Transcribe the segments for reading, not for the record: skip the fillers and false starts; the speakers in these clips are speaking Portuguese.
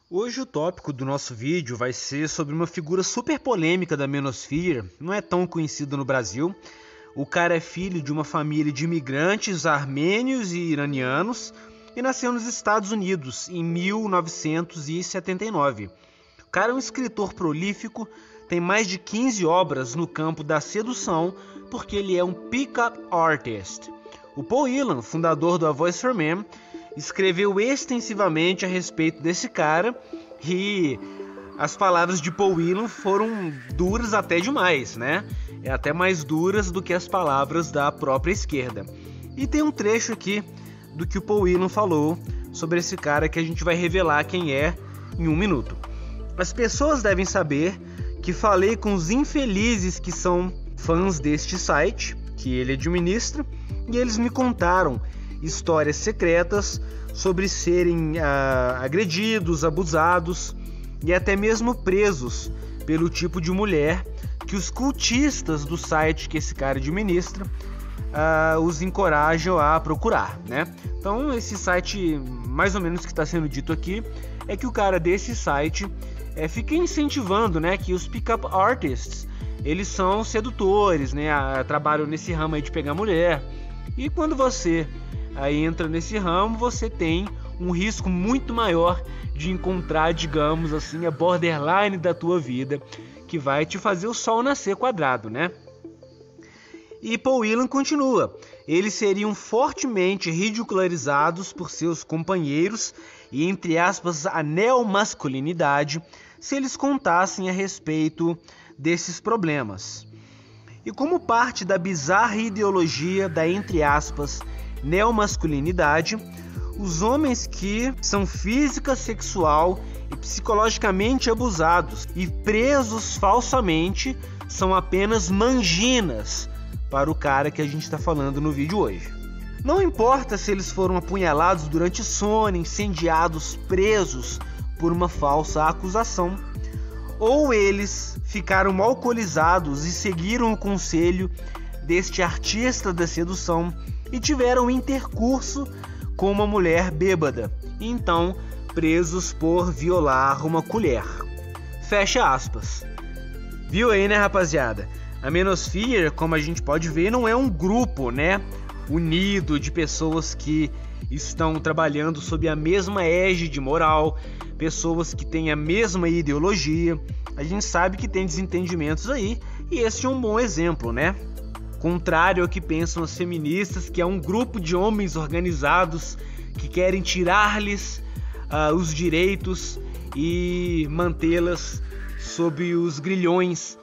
Hoje o tópico do nosso vídeo vai ser sobre uma figura super polêmica da Manosphere, não é tão conhecida no Brasil. O cara é filho de uma família de imigrantes armênios e iranianos e nasceu nos Estados Unidos em 1979. O cara é um escritor prolífico, tem mais de 15 obras no campo da sedução, porque ele é um pick-up artist. O Paul Elan, fundador do A Voice for Men, escreveu extensivamente a respeito desse cara e as palavras de Paul Elan foram duras até demais, né? É até mais duras do que as palavras da própria esquerda. E tem um trecho aqui do que o Paul Elan falou sobre esse cara que a gente vai revelar quem é em 1 minuto. As pessoas devem saber que falei com os infelizes que são fãs deste site, que ele administra, e eles me contaram histórias secretas sobre serem agredidos, abusados e até mesmo presos pelo tipo de mulher que os cultistas do site que esse cara administra os encorajam a procurar, né? Então esse site, mais ou menos o que está sendo dito aqui, é que o cara desse site fica incentivando, né, que os pick-up artists, eles são sedutores, né, trabalham nesse ramo aí de pegar mulher. E quando você aí entra nesse ramo, você tem um risco muito maior de encontrar, digamos assim, a borderline da tua vida, que vai te fazer o sol nascer quadrado, né? E Paul Elan continua: eles seriam fortemente ridicularizados por seus companheiros e, entre aspas, a neomasculinidade, se eles contassem a respeito desses problemas. E como parte da bizarra ideologia da, entre aspas, neomasculinidade, os homens que são física, sexual e psicologicamente abusados e presos falsamente são apenas manginas para o cara que a gente está falando no vídeo hoje. Não importa se eles foram apunhalados durante sono, incendiados, presos por uma falsa acusação, ou eles ficaram alcoolizados e seguiram o conselho deste artista da sedução e tiveram intercurso com uma mulher bêbada, e então presos por violar uma colher. Fecha aspas. Viu aí, né, rapaziada? A Manosphere, como a gente pode ver, não é um grupo, né, unido de pessoas que estão trabalhando sob a mesma égide moral, pessoas que têm a mesma ideologia. A gente sabe que tem desentendimentos aí, e esse é um bom exemplo, né? Contrário ao que pensam as feministas, que é um grupo de homens organizados que querem tirar-lhes os direitos e mantê-las sob os grilhões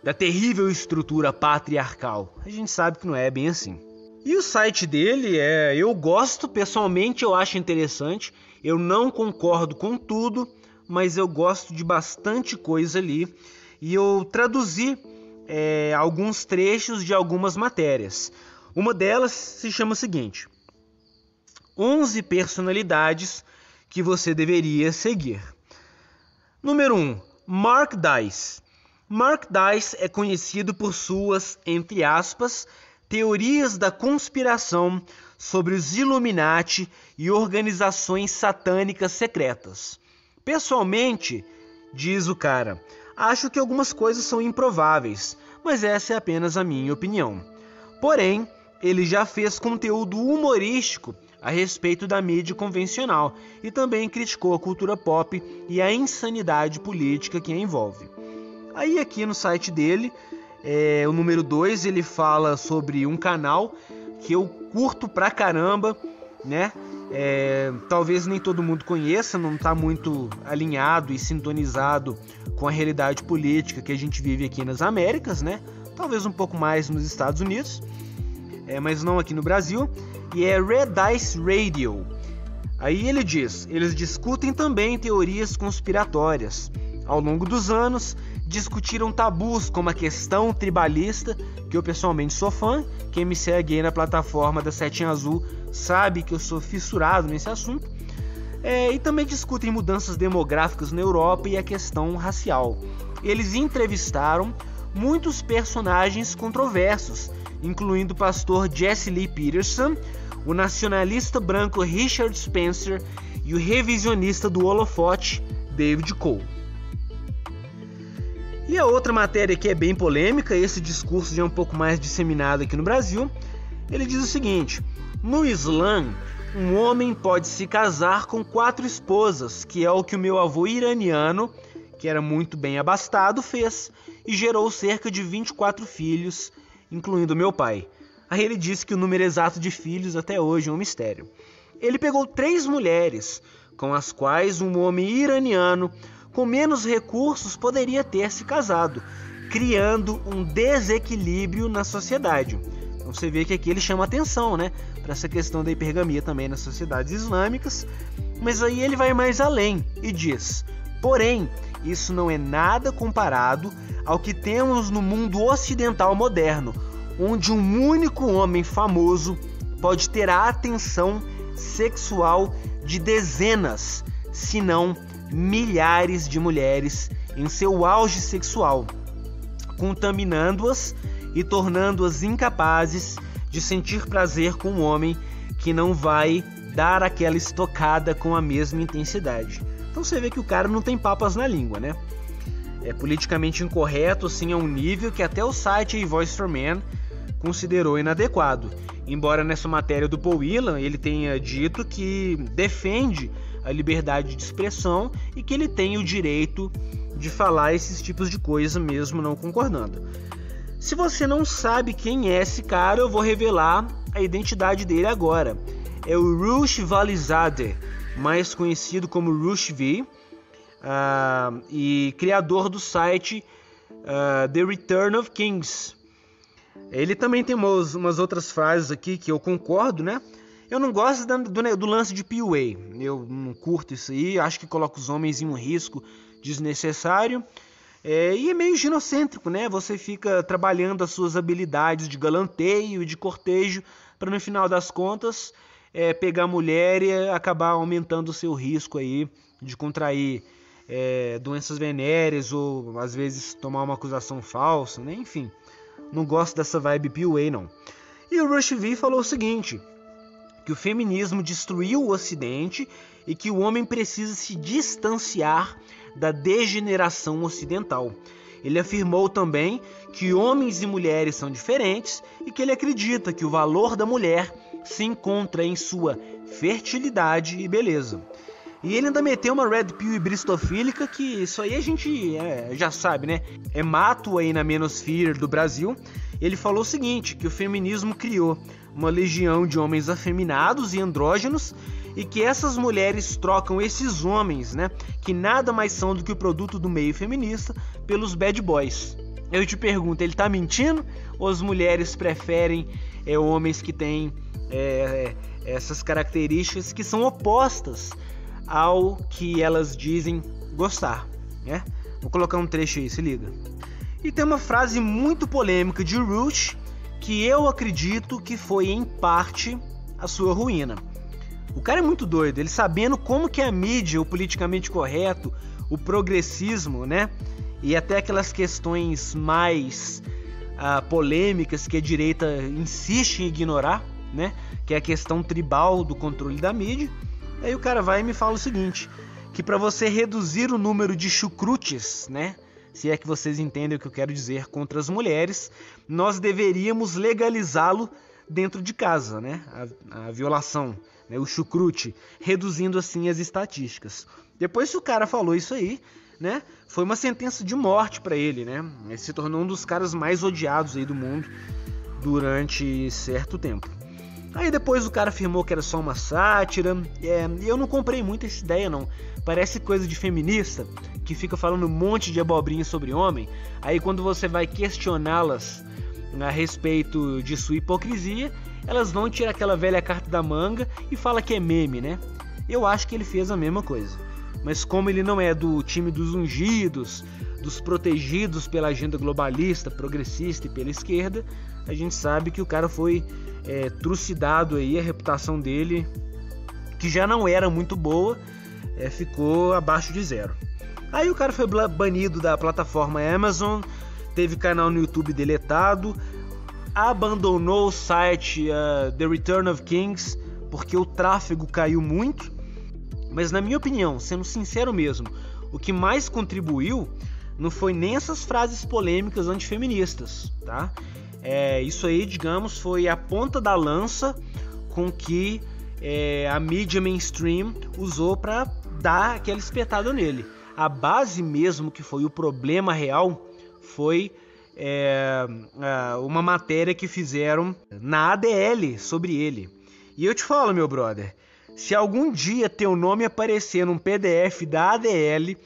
da terrível estrutura patriarcal. A gente sabe que não é bem assim. E o site dele eu gosto, pessoalmente eu acho interessante. Eu não concordo com tudo, mas eu gosto de bastante coisa ali. E eu traduzi alguns trechos de algumas matérias. Uma delas se chama o seguinte: 11 personalidades que você deveria seguir. Número 1, Mark Dice. Mark Dice é conhecido por suas, entre aspas, teorias da conspiração sobre os Illuminati e organizações satânicas secretas. Pessoalmente, diz o cara, acho que algumas coisas são improváveis, mas essa é apenas a minha opinião. Porém, ele já fez conteúdo humorístico a respeito da mídia convencional e também criticou a cultura pop e a insanidade política que a envolve. Aí aqui no site dele, o número 2, ele fala sobre um canal que eu curto pra caramba, né? Talvez nem todo mundo conheça, não está muito alinhado e sintonizado com a realidade política que a gente vive aqui nas Américas, né? Talvez um pouco mais nos Estados Unidos, mas não aqui no Brasil. E é Red Dice Radio. Aí ele diz: eles discutem também teorias conspiratórias. Ao longo dos anos, discutiram tabus como a questão tribalista, que eu pessoalmente sou fã. Quem me segue aí na plataforma da Setinha Azul sabe que eu sou fissurado nesse assunto. E também discutem mudanças demográficas na Europa e a questão racial. Eles entrevistaram muitos personagens controversos, incluindo o pastor Jesse Lee Peterson, o nacionalista branco Richard Spencer e o revisionista do holofote David Cole. E a outra matéria que é bem polêmica, esse discurso já é um pouco mais disseminado aqui no Brasil, ele diz o seguinte: no Islã, um homem pode se casar com 4 esposas, que é o que o meu avô iraniano, que era muito bem abastado, fez e gerou cerca de 24 filhos, incluindo meu pai. Aí ele disse que o número exato de filhos até hoje é um mistério. Ele pegou 3 mulheres, com as quais um homem iraniano com menos recursos poderia ter se casado, criando um desequilíbrio na sociedade. Então você vê que aqui ele chama atenção, né, para essa questão da hipergamia também nas sociedades islâmicas, mas aí ele vai mais além e diz: porém, isso não é nada comparado ao que temos no mundo ocidental moderno, onde um único homem famoso pode ter a atenção sexual de dezenas, se não milhares de mulheres em seu auge sexual, contaminando-as e tornando-as incapazes de sentir prazer com um homem que não vai dar aquela estocada com a mesma intensidade. Então você vê que o cara não tem papas na língua, né? É politicamente incorreto, assim, a um nível que até o site A Voice for Men considerou inadequado. Embora nessa matéria do Paul Whelan ele tenha dito que defende a liberdade de expressão e que ele tem o direito de falar esses tipos de coisa mesmo não concordando. Se você não sabe quem é esse cara, eu vou revelar a identidade dele agora. É o Rush Valizadeh, mais conhecido como Rush V, e criador do site The Return of Kings. Ele também tem umas outras frases aqui que eu concordo, né? Eu não gosto do lance de PUA, eu não curto isso aí, acho que coloca os homens em um risco desnecessário, e é meio ginocêntrico, né? Você fica trabalhando as suas habilidades de galanteio e de cortejo para no final das contas pegar a mulher e acabar aumentando o seu risco aí de contrair doenças venéreas ou às vezes tomar uma acusação falsa, né? Enfim, não gosto dessa vibe PUA não. E o Rush V falou o seguinte: que o feminismo destruiu o Ocidente e que o homem precisa se distanciar da degeneração ocidental. Ele afirmou também que homens e mulheres são diferentes e que ele acredita que o valor da mulher se encontra em sua fertilidade e beleza. E ele ainda meteu uma red pill e bristofílica, que isso aí a gente já sabe, né? É mato aí na Menosphere do Brasil. Ele falou o seguinte, que o feminismo criou uma legião de homens afeminados e andrógenos e que essas mulheres trocam esses homens, né, que nada mais são do que o produto do meio feminista, pelos bad boys. Eu te pergunto, ele tá mentindo? Ou as mulheres preferem homens que têm essas características que são opostas ao que elas dizem gostar, né? Vou colocar um trecho aí, se liga. E tem uma frase muito polêmica de Rush que eu acredito que foi em parte a sua ruína. O cara é muito doido, ele sabendo como que a mídia, o politicamente correto, o progressismo, né, e até aquelas questões mais polêmicas que a direita insiste em ignorar, né, que é a questão tribal do controle da mídia. Aí o cara vai e me fala o seguinte, que para você reduzir o número de chucrutes, né, se é que vocês entendem o que eu quero dizer, contra as mulheres, nós deveríamos legalizá-lo dentro de casa, né, a violação, né, o chucrute, reduzindo assim as estatísticas. Depois que o cara falou isso aí, né, foi uma sentença de morte para ele, né, ele se tornou um dos caras mais odiados aí do mundo durante certo tempo. Aí depois o cara afirmou que era só uma sátira, e eu não comprei muito essa ideia não, parece coisa de feminista, que fica falando um monte de abobrinha sobre homem, aí quando você vai questioná-las a respeito de sua hipocrisia, elas vão tirar aquela velha carta da manga e fala que é meme, né? Eu acho que ele fez a mesma coisa, mas como ele não é do time dos ungidos, dos protegidos pela agenda globalista, progressista e pela esquerda, a gente sabe que o cara foi trucidado aí, a reputação dele, que já não era muito boa, ficou abaixo de zero. Aí o cara foi banido da plataforma Amazon, teve canal no YouTube deletado, abandonou o site The Return of Kings porque o tráfego caiu muito. Mas na minha opinião, sendo sincero mesmo, o que mais contribuiu não foi nem essas frases polêmicas antifeministas, tá? Isso aí, digamos, foi a ponta da lança com que a mídia mainstream usou para dar aquela espetada nele. A base mesmo, que foi o problema real, foi uma matéria que fizeram na ADL sobre ele. E eu te falo, meu brother, se algum dia teu nome aparecer num PDF da ADL,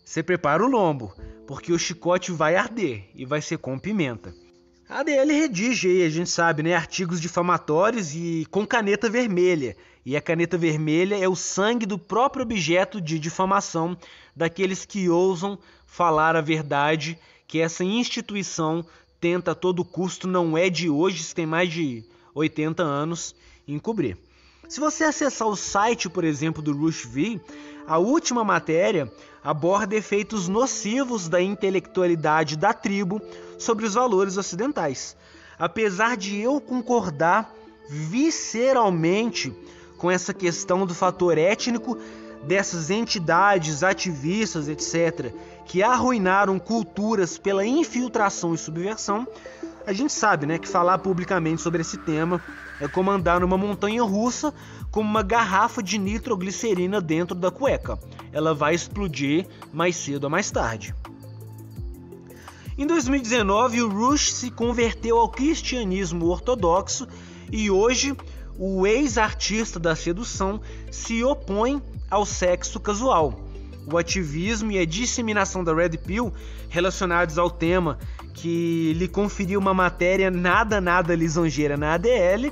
você prepara o lombo, porque o chicote vai arder e vai ser com pimenta. A ADL redige aí, a gente sabe, né, artigos difamatórios e com caneta vermelha. E a caneta vermelha é o sangue do próprio objeto de difamação daqueles que ousam falar a verdade que essa instituição tenta a todo custo, não é de hoje, isso tem mais de 80 anos, encobrir. Se você acessar o site, por exemplo, do Rush-V, a última matéria aborda efeitos nocivos da intelectualidade da tribo sobre os valores ocidentais. Apesar de eu concordar visceralmente com essa questão do fator étnico, dessas entidades ativistas, etc., que arruinaram culturas pela infiltração e subversão, a gente sabe, né, que falar publicamente sobre esse tema é como andar numa montanha russa com uma garrafa de nitroglicerina dentro da cueca. Ela vai explodir mais cedo ou mais tarde. Em 2019, o Rush se converteu ao cristianismo ortodoxo e hoje o ex-artista da sedução se opõe ao sexo casual. O ativismo e a disseminação da Red Pill relacionados ao tema, que lhe conferiu uma matéria nada lisonjeira na ADL,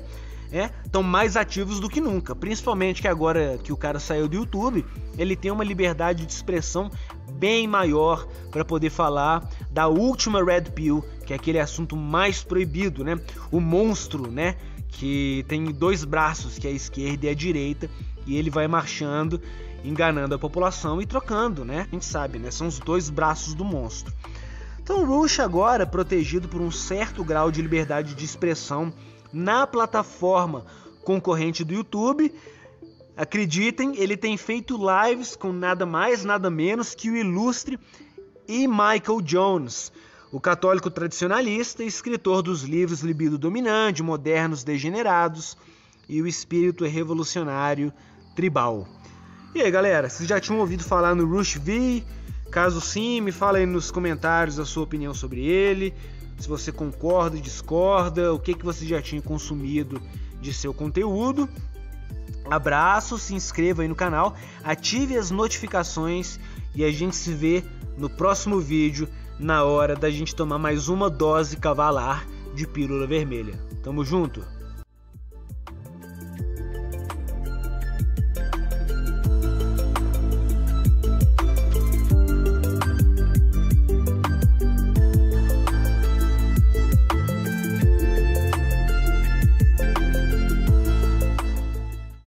estão mais ativos do que nunca. Principalmente que agora que o cara saiu do YouTube, ele tem uma liberdade de expressão bem maior para poder falar da última Red Pill, que é aquele assunto mais proibido, né? O monstro, né? Que tem dois braços, que é a esquerda e a direita, e ele vai marchando, enganando a população e trocando, né? A gente sabe, né? São os dois braços do monstro. Então o Rush agora, protegido por um certo grau de liberdade de expressão na plataforma concorrente do YouTube, acreditem, ele tem feito lives com nada mais, nada menos que o ilustre E. Michael Jones, o católico tradicionalista e escritor dos livros Libido Dominante, Modernos Degenerados e O Espírito Revolucionário Tribal. E aí, galera, vocês já tinham ouvido falar no Rush-V? Caso sim, me fala aí nos comentários a sua opinião sobre ele, se você concorda, discorda, o que você já tinha consumido de seu conteúdo. Abraço, se inscreva aí no canal, ative as notificações e a gente se vê no próximo vídeo, na hora da gente tomar mais uma dose cavalar de pílula vermelha. Tamo junto!